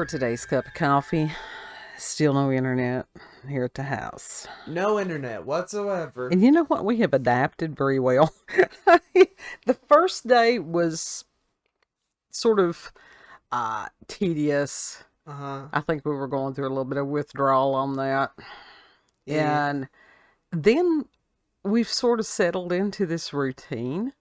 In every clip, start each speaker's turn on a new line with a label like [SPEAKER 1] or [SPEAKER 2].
[SPEAKER 1] for today's cup of coffee. Still no internet here at the house.
[SPEAKER 2] No internet whatsoever.
[SPEAKER 1] And you know what? We have adapted very well. The first day was sort of tedious. I think we were going through a little bit of withdrawal on that.
[SPEAKER 2] Yeah.
[SPEAKER 1] And then we've sort of settled into this routine.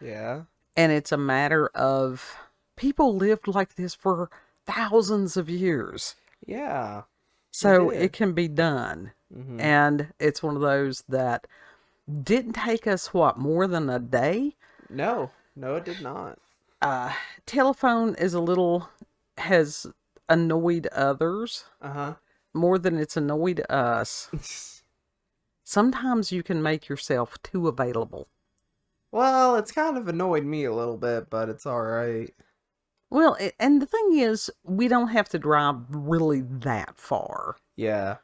[SPEAKER 2] Yeah.
[SPEAKER 1] And it's a matter of people lived like this for thousands of years.
[SPEAKER 2] Yeah.
[SPEAKER 1] So
[SPEAKER 2] did.
[SPEAKER 1] it can be done.
[SPEAKER 2] Mhm.
[SPEAKER 1] And it's one of those that didn't take us, what, more than a day?
[SPEAKER 2] No, it did not.
[SPEAKER 1] Telephone has annoyed others more than it's annoyed us. Sometimes you can make yourself too available.
[SPEAKER 2] Well, it's kind of annoyed me a little bit, but it's all right.
[SPEAKER 1] Well, and the thing is, we don't have to drive really that far.
[SPEAKER 2] Yeah.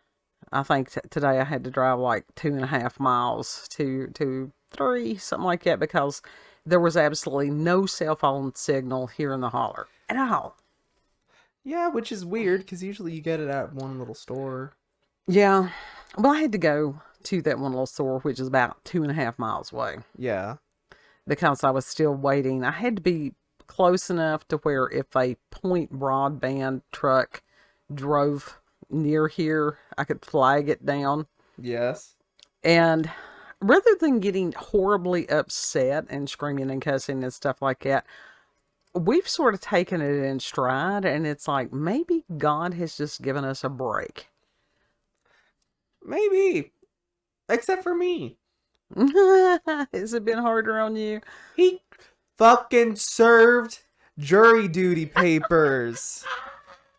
[SPEAKER 1] I think today I had to drive like 2.5 miles to 3, something like that, because there was absolutely no cell phone signal here in the holler at all.
[SPEAKER 2] Yeah, which is weird, because usually you get it at one little store.
[SPEAKER 1] Yeah. Well, I had to go to that one little store, which is about 2.5 miles away,
[SPEAKER 2] Yeah.
[SPEAKER 1] because I was still waiting. I had to be close enough to where if a point broadband truck drove near here, I could flag it down.
[SPEAKER 2] Yes.
[SPEAKER 1] And rather than getting horribly upset and screaming and cussing and stuff like that, we've sort of taken it in stride, and it's like maybe God has just given us a break.
[SPEAKER 2] Maybe. Except for me.
[SPEAKER 1] Has it been harder on you?
[SPEAKER 2] He fucking served jury duty papers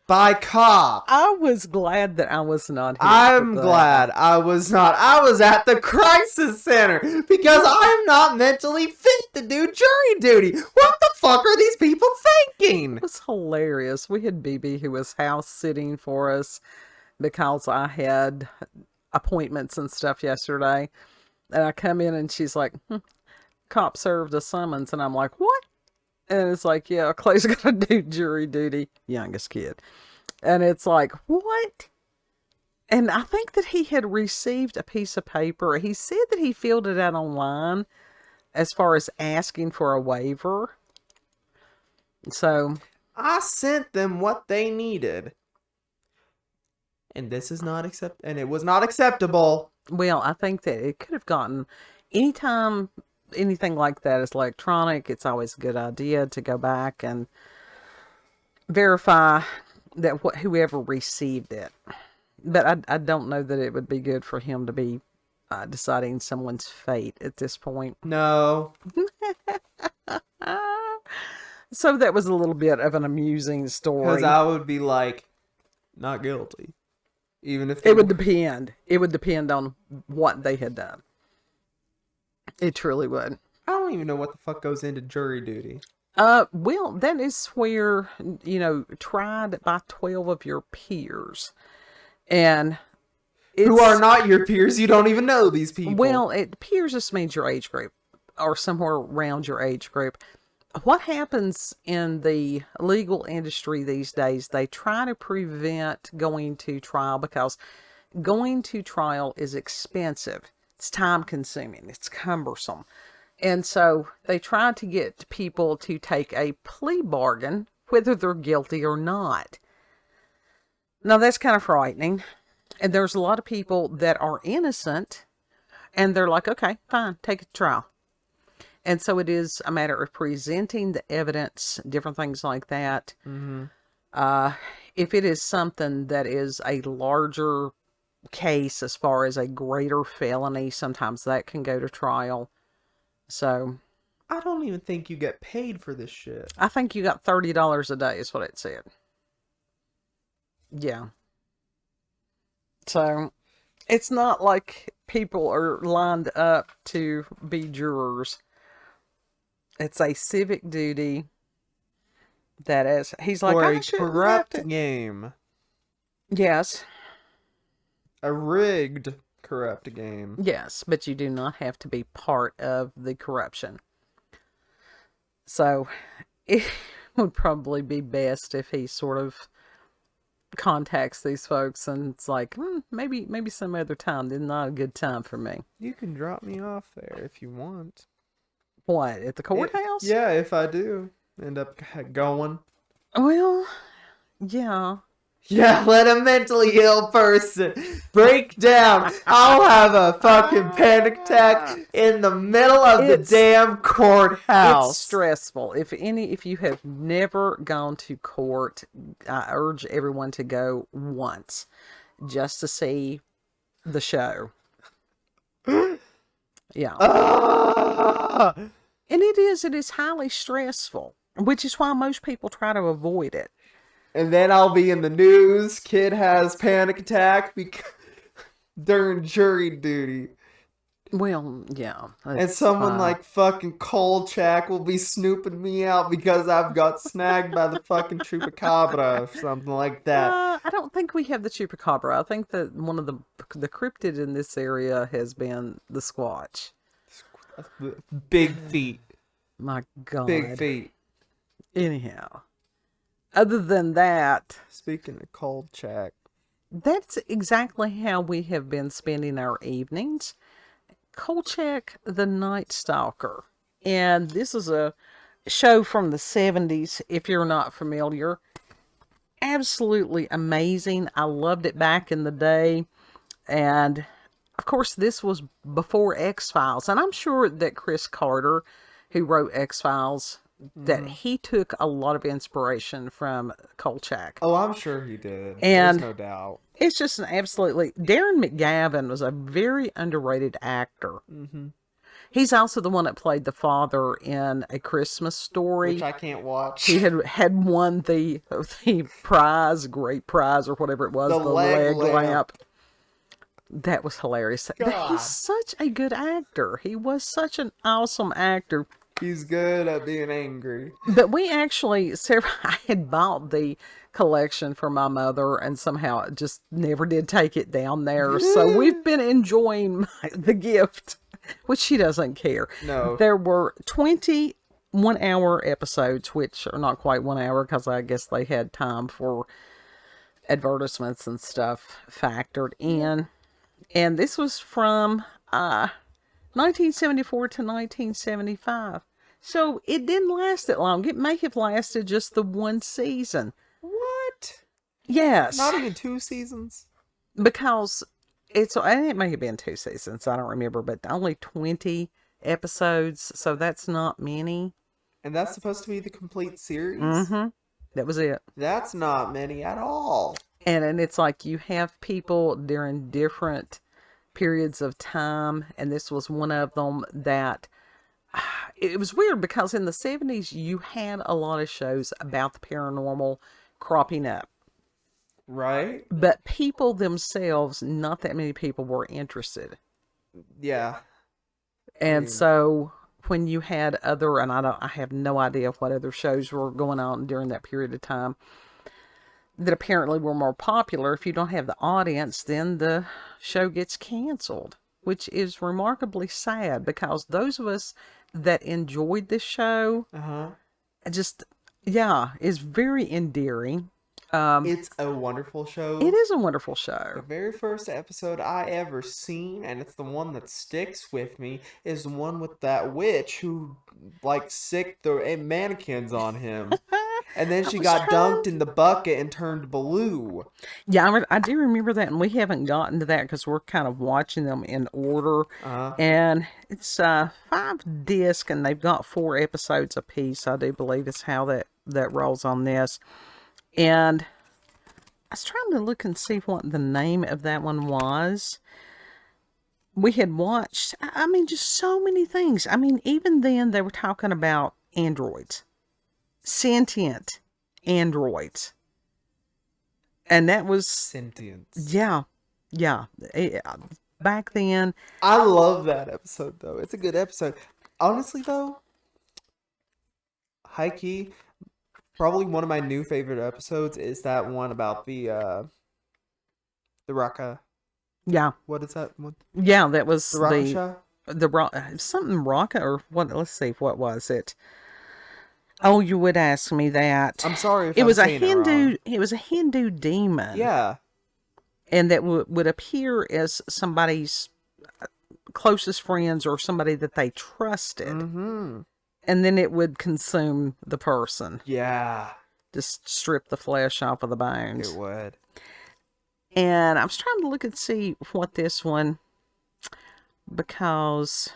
[SPEAKER 2] by cop.
[SPEAKER 1] I was glad that I was not here.
[SPEAKER 2] I'm glad I was not. I was at the crisis center because I'm not mentally fit to do jury duty. What the fuck are these people thinking?
[SPEAKER 1] It was hilarious. We had BB who was house sitting for us because I had appointments and stuff yesterday. And I come in and she's like, cop served a summons. And I'm like, what? And it's like, yeah, Clay's got to do jury duty. Youngest kid. And it's like, what? And I think that he had received a piece of paper. He said that he filled it out online as far as asking for a waiver. So
[SPEAKER 2] I sent them what they needed. And this is not and it was not acceptable.
[SPEAKER 1] well, I think that it could have gotten, anytime anything like that is electronic, it's always a good idea to go back and verify that whoever received it. But I don't know that it would be good for him to be deciding someone's fate at this point.
[SPEAKER 2] No.
[SPEAKER 1] So that was a little bit of an amusing story.
[SPEAKER 2] Because I would be like, not guilty. Even if
[SPEAKER 1] it would depend. It would depend on what they had done. It truly would.
[SPEAKER 2] I don't even know what the fuck goes into jury duty.
[SPEAKER 1] Well, that is where, tried by 12 of your peers. And
[SPEAKER 2] who are not your peers, you don't even know these people.
[SPEAKER 1] Well, peers just means your age group, or somewhere around your age group. What happens in the legal industry these days, they try to prevent going to trial because going to trial is expensive. It's time consuming. It's cumbersome. And so they try to get people to take a plea bargain, whether they're guilty or not. Now, that's kind of frightening. And there's a lot of people that are innocent, and they're like, okay, fine, take it to trial. And so it is a matter of presenting the evidence, different things like that.
[SPEAKER 2] Mm-hmm.
[SPEAKER 1] If it is something that is a larger case as far as a greater felony, sometimes that can go to trial. So
[SPEAKER 2] I don't even think you get paid for this shit.
[SPEAKER 1] I think you got $30 a day is what it said. Yeah. So it's not like people are lined up to be jurors. It's a civic duty that is, he's like,
[SPEAKER 2] for
[SPEAKER 1] I
[SPEAKER 2] a
[SPEAKER 1] shouldn't
[SPEAKER 2] corrupt
[SPEAKER 1] have to.
[SPEAKER 2] game.
[SPEAKER 1] Yes.
[SPEAKER 2] A rigged corrupt game.
[SPEAKER 1] Yes, but you do not have to be part of the corruption. So it would probably be best if he sort of contacts these folks, and it's like, maybe some other time. This is not a good time for me.
[SPEAKER 2] You can drop me off there if you want.
[SPEAKER 1] What, at the courthouse?
[SPEAKER 2] Yeah, if I do end up going.
[SPEAKER 1] Well, yeah.
[SPEAKER 2] Yeah, let a mentally ill person break down. I'll have a fucking panic attack in the middle of the damn courthouse.
[SPEAKER 1] It's stressful. If you have never gone to court, I urge everyone to go once, just to see the show. Yeah. And it is highly stressful, which is why most people try to avoid it.
[SPEAKER 2] And then I'll be in the news. Kid has panic attack during jury duty.
[SPEAKER 1] Well, yeah.
[SPEAKER 2] And someone like fucking Kolchak will be snooping me out because I've got snagged by the fucking chupacabra or something like that.
[SPEAKER 1] I don't think we have the chupacabra. I think that one of the cryptid in this area has been the squatch.
[SPEAKER 2] Big feet.
[SPEAKER 1] My God.
[SPEAKER 2] Big feet.
[SPEAKER 1] Anyhow. Other than that,
[SPEAKER 2] speaking of Kolchak,
[SPEAKER 1] that's exactly how we have been spending our evenings. Kolchak, the Night Stalker. And this is a show from the 70s, if you're not familiar. Absolutely amazing. I loved it back in the day. And, of course, this was before X-Files. And I'm sure that Chris Carter, who wrote X-Files, that he took a lot of inspiration from Kolchak.
[SPEAKER 2] Oh, I'm sure he did.
[SPEAKER 1] And
[SPEAKER 2] there's no doubt.
[SPEAKER 1] It's just an absolutely... Darren McGavin was a very underrated actor.
[SPEAKER 2] Mm-hmm.
[SPEAKER 1] He's also the one that played the father in A Christmas Story.
[SPEAKER 2] Which I can't watch.
[SPEAKER 1] He had won the prize, great prize, or whatever it was, the leg lamp. That was hilarious.
[SPEAKER 2] God.
[SPEAKER 1] He's such a good actor. He was such an awesome actor.
[SPEAKER 2] He's good at being angry.
[SPEAKER 1] But we actually, I had bought the collection for my mother and somehow just never did take it down there. So we've been enjoying the gift, which she doesn't care.
[SPEAKER 2] No.
[SPEAKER 1] There were 20 one-hour episodes, which are not quite 1 hour because I guess they had time for advertisements and stuff factored in. And this was from 1974 to 1975. So it didn't last that long. It may have lasted just the one season.
[SPEAKER 2] What?
[SPEAKER 1] Yes.
[SPEAKER 2] Not even 2 seasons?
[SPEAKER 1] Because it may have been 2 seasons. I don't remember, but only 20 episodes. So that's not many.
[SPEAKER 2] And that's supposed to be the complete series?
[SPEAKER 1] Mm-hmm. That was it.
[SPEAKER 2] That's not many at all.
[SPEAKER 1] And it's like you have people during different periods of time, and this was one of them that it was weird because in the 70s you had a lot of shows about the paranormal cropping up.
[SPEAKER 2] Right?
[SPEAKER 1] But people themselves, not that many people were interested.
[SPEAKER 2] Yeah.
[SPEAKER 1] And so when you had other, and I have no idea what other shows were going on during that period of time that apparently were more popular. If you don't have the audience, then the show gets canceled, which is remarkably sad because those of us that enjoyed this show, is very endearing.
[SPEAKER 2] It's a wonderful show.
[SPEAKER 1] It is a wonderful show.
[SPEAKER 2] The very first episode I ever seen, and it's the one that sticks with me, is the one with that witch who, sicked the mannequins on him. And then she got dunked in the bucket and turned blue.
[SPEAKER 1] Yeah, I do remember that, and we haven't gotten to that because we're kind of watching them in order. And it's 5 discs, and they've got 4 episodes apiece, I do believe is how that rolls on this. And I was trying to look and see what the name of that one was. We had watched, just so many things. Even then they were talking about androids. Sentient androids. And that was...
[SPEAKER 2] Sentience.
[SPEAKER 1] Yeah. Back then...
[SPEAKER 2] I love that episode, though. It's a good episode. Honestly, though, high-key... Probably one of my new favorite episodes is that one about the Raka.
[SPEAKER 1] Yeah.
[SPEAKER 2] What is that one?
[SPEAKER 1] Yeah, that was
[SPEAKER 2] the
[SPEAKER 1] something Raka or what? Let's see, what was it? Oh, you would ask me that.
[SPEAKER 2] I'm sorry if
[SPEAKER 1] It
[SPEAKER 2] I'm
[SPEAKER 1] was a
[SPEAKER 2] saying it wrong.
[SPEAKER 1] It was a Hindu demon.
[SPEAKER 2] Yeah.
[SPEAKER 1] And that would appear as somebody's closest friends or somebody that they trusted.
[SPEAKER 2] Mm-hmm.
[SPEAKER 1] And then it would consume the person.
[SPEAKER 2] Yeah.
[SPEAKER 1] Just strip the flesh off of the bones.
[SPEAKER 2] It would.
[SPEAKER 1] And I was trying to look and see what this one, because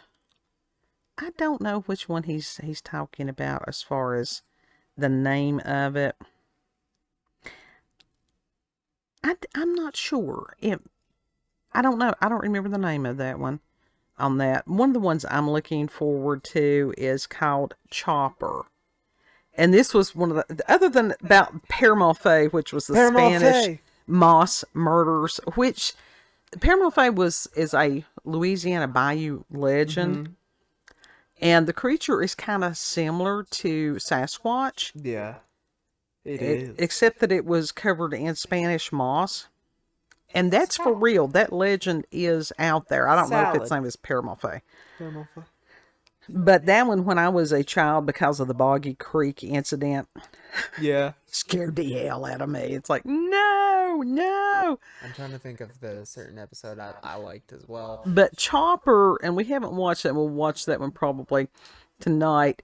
[SPEAKER 1] I don't know which one he's talking about as far as the name of it. I'm not sure. I don't know. I don't remember the name of that one on that. One of the ones I'm looking forward to is called Chopper. And this was one of the, other than about Père Malfait, which was the Spanish moss murders, which Père Malfait is a Louisiana Bayou legend. Mm-hmm. And the creature is kind of similar to Sasquatch.
[SPEAKER 2] Yeah, it is.
[SPEAKER 1] Except that it was covered in Spanish moss. And that's for real. That legend is out there. I don't know if its name is Père Malfait. But that one, when I was a child, because of the Boggy Creek incident,
[SPEAKER 2] yeah,
[SPEAKER 1] scared the hell out of me. It's like, no.
[SPEAKER 3] I'm trying to think of the certain episode I liked as well.
[SPEAKER 1] But Chopper, and we haven't watched that, we'll watch that one probably tonight,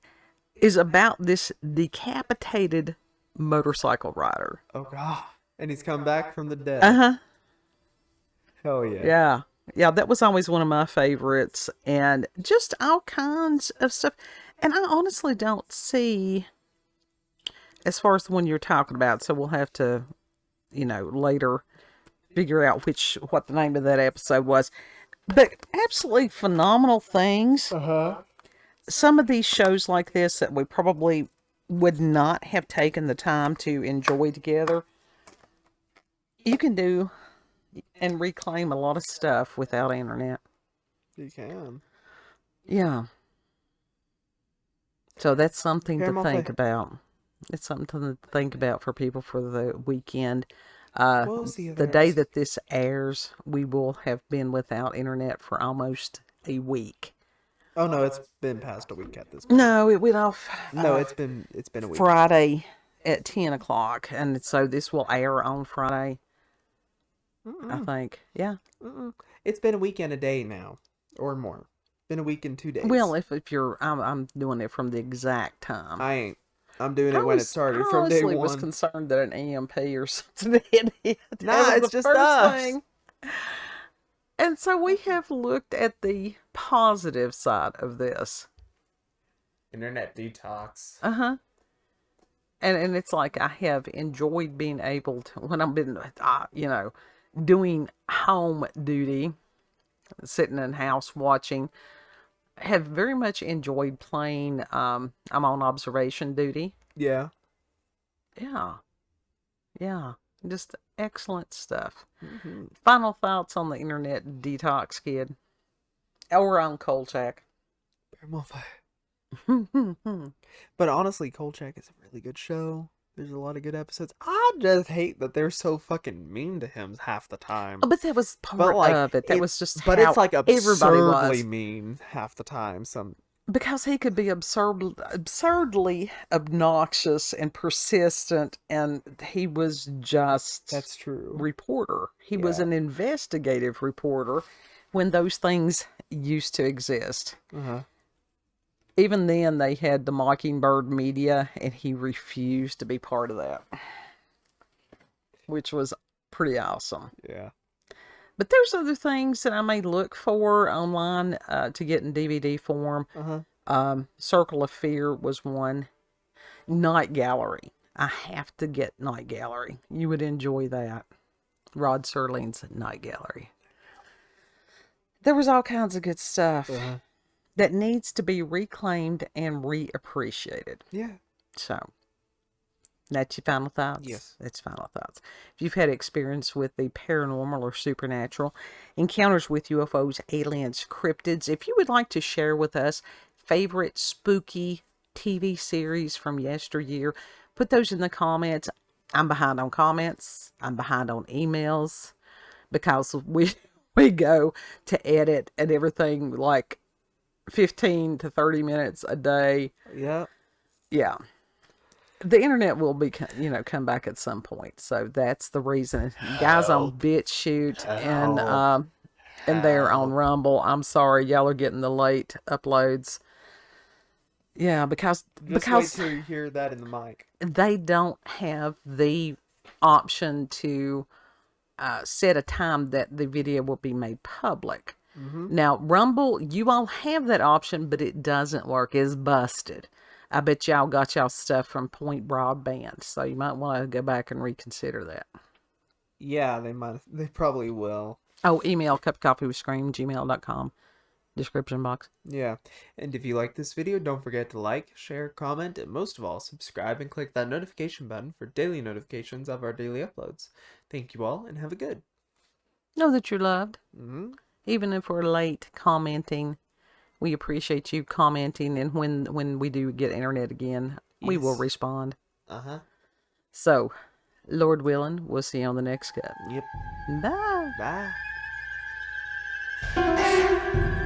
[SPEAKER 1] is about this decapitated motorcycle rider.
[SPEAKER 2] Oh, God. And he's come back from the dead.
[SPEAKER 1] Uh-huh.
[SPEAKER 2] Hell yeah.
[SPEAKER 1] Yeah, that was always one of my favorites. And just all kinds of stuff. And I honestly don't see, as far as the one you're talking about, so we'll have to, later figure out what the name of that episode was. But absolutely phenomenal things.
[SPEAKER 2] Uh-huh.
[SPEAKER 1] Some of these shows like this that we probably would not have taken the time to enjoy together, you can do and reclaim a lot of stuff without internet.
[SPEAKER 2] You can.
[SPEAKER 1] Yeah. So that's something to think about. It's something to think about for people for the weekend. The day that this airs, we will have been without internet for almost a week.
[SPEAKER 2] Oh no, it's been past a week at this point.
[SPEAKER 1] No, it went off.
[SPEAKER 2] No, it's been a week.
[SPEAKER 1] Friday at 10 o'clock, and so this will air on Friday. I think, yeah.
[SPEAKER 2] It's been a week and a day now, or more. Been a week and 2 days.
[SPEAKER 1] Well, if you're, I'm doing it from the exact time.
[SPEAKER 2] I ain't. I'm doing it when it started from day one. I
[SPEAKER 1] was concerned that an EMP or something had hit.
[SPEAKER 2] Nah, it's just us. Thing.
[SPEAKER 1] And so we have looked at the positive side of this.
[SPEAKER 3] Internet detox.
[SPEAKER 1] Uh-huh. And it's like I have enjoyed being able to, when I've been, doing home duty, sitting in the house watching, have very much enjoyed playing. I'm on observation duty.
[SPEAKER 2] Yeah.
[SPEAKER 1] Just excellent stuff. Mm-hmm. Final thoughts on the internet detox, kid? Or on Kolchak?
[SPEAKER 2] But honestly, Kolchak is a really good show. There's a lot of good episodes. I just hate that they're so fucking mean to him half the time.
[SPEAKER 1] Oh, but that was part of it. That was just
[SPEAKER 2] but
[SPEAKER 1] how
[SPEAKER 2] it's like
[SPEAKER 1] everybody
[SPEAKER 2] absurdly
[SPEAKER 1] was.
[SPEAKER 2] Mean half the time.
[SPEAKER 1] Because he could be absurdly obnoxious and persistent, and he was just
[SPEAKER 2] that's true
[SPEAKER 1] reporter. He was an investigative reporter when those things used to exist.
[SPEAKER 2] Uh-huh.
[SPEAKER 1] Even then, they had the Mockingbird media, and he refused to be part of that, which was pretty awesome.
[SPEAKER 2] Yeah.
[SPEAKER 1] But there's other things that I may look for online to get in DVD form.
[SPEAKER 2] Uh-huh.
[SPEAKER 1] Circle of Fear was one. Night Gallery. I have to get Night Gallery. You would enjoy that. Rod Serling's Night Gallery. There was all kinds of good stuff.
[SPEAKER 2] Uh-huh.
[SPEAKER 1] That needs to be reclaimed and reappreciated.
[SPEAKER 2] Yeah.
[SPEAKER 1] So, that's your final thoughts?
[SPEAKER 2] Yes.
[SPEAKER 1] That's final thoughts. If you've had experience with the paranormal or supernatural, encounters with UFOs, aliens, cryptids, if you would like to share with us favorite spooky TV series from yesteryear, put those in the comments. I'm behind on comments. I'm behind on emails because we go to edit and everything like 15 to 30 minutes a day.
[SPEAKER 2] Yeah.
[SPEAKER 1] Yeah. the internet will be, come back at some point. So that's the reason. Guys on BitChute and they're on Rumble. I'm sorry, y'all are getting the late uploads. Yeah, because
[SPEAKER 2] Just wait till you hear that in the mic.
[SPEAKER 1] they don't have the option to set a time that the video will be made public. Now, Rumble, you all have that option, but it doesn't work. It's busted. I bet y'all got y'all stuff from Point Broadband, so you might want to go back and reconsider that.
[SPEAKER 2] Yeah, they might. They probably will.
[SPEAKER 1] Oh, email cupofcoffeewithscream, gmail.com, description box.
[SPEAKER 2] Yeah, and if you like this video, don't forget to like, share, comment, and most of all, subscribe and click that notification button for daily notifications of our daily uploads. Thank you all, and have a good.
[SPEAKER 1] Know that you're loved.
[SPEAKER 2] Mm-hmm.
[SPEAKER 1] Even if we're late commenting, we appreciate you commenting, and when we do get internet again, we will respond.
[SPEAKER 2] Uh-huh.
[SPEAKER 1] So, Lord willing, we'll see you on the next cut.
[SPEAKER 2] Yep.
[SPEAKER 1] Bye.
[SPEAKER 2] Bye.